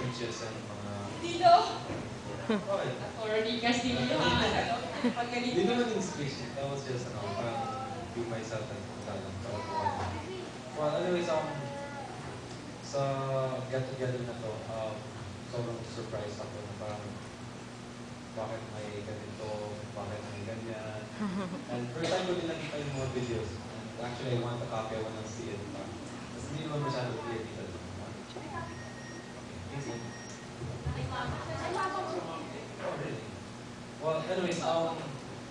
speeches and mga... Dito! Okay. Already kasi dito ha. Pag ganito. Hindi naman yung speech. That was just, parang be myself and well, anyways, sa get-together na to, sobrang surprise ako na parang bakit may ganito, bakit may ganyan. And first time ko din nakita yung mga videos. And actually, I want a copy, I want to see it. Kasi hindi naman masyado clear dito. Okay, oh, really? Well, anyways,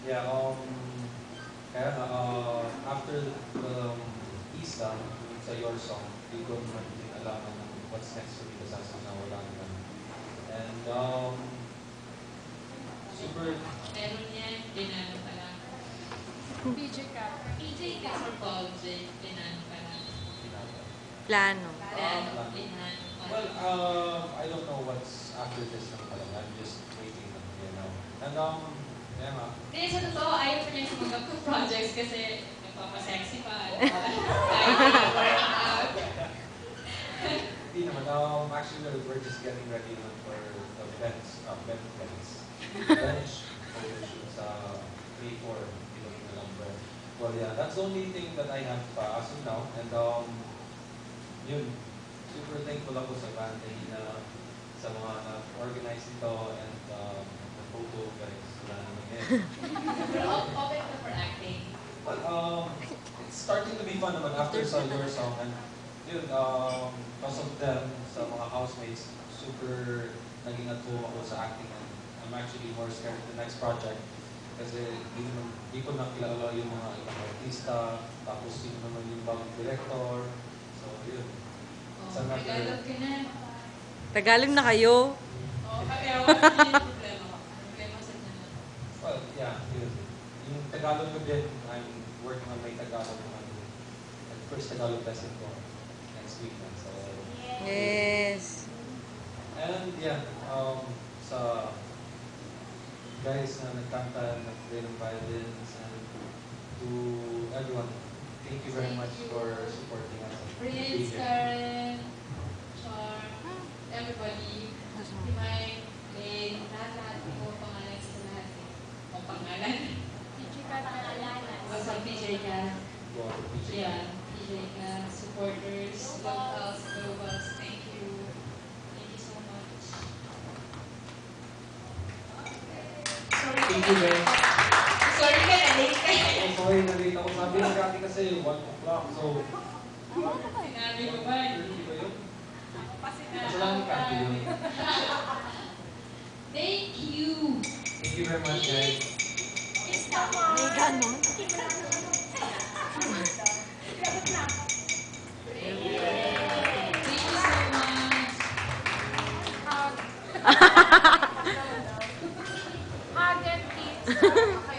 yeah, kaya after the Easter, sa Your Song, hindi ko naman din alam what's next for me kasi na wala naman. And, super... Meron yan, pinano pa lang. PJ ka. PJ ka sa project, pinano pa lang. Plano. Pinano pa lang. Well, I don't know what's after this naman pala. I'm just waiting, you know. And, yeah nga. Kaya sa totoo, ayaw pa niya sumagap ng projects kasi nagpapasexy pa. Hindi naman. Actually, we're just getting ready for the bench photo shoot sa 3-4 kilometer lang. Well, yeah, that's the only thing that I have as of now. And, yun. Super thankful ako sa band na sa mga na-organize ito and the photo guys. Wala naman yan. Pero open ka for acting. Well, it's starting to be fun naman after sa Your Song. And yun, because of them, sa mga housemates, super naging at-home ako sa acting. And I'm actually more scared of the next project. Kasi di ko nakilala yung mga ibang artista, tapos sino naman yung bagong director. So, yun. Tagalog ka na. Tagalog na kayo. Oo, kaya wala yung problema. Problema sa na. Well, yeah, yun. Yung Tagalog ko din, I'm working on my Tagalog. And first Tagalog lesson ko next week na. So, Yes. and yeah, sa guys na nagkanta, nag-play ng violins, and to everyone, thank you very much for supporting us. Prince, Karen, Char, everybody, si Mike, Lane, lahat mo pangalan sa lahat. O pangalan. PJ ka, pangalan. Basta PJ ka. Yeah, PJ ka, supporters, locals, globals, thank you. Thank you so much. Thank you guys. Sorry ka, na-late ka. Oh, sorry, nalate ako. Sabi ng kati kasi 1 o'clock. So, Sinabi ko ba? hindi ba yun? Masalamat ka, yun. Thank you. Thank you very much, guys. May ganon. Thank you so much. Hug and kiss.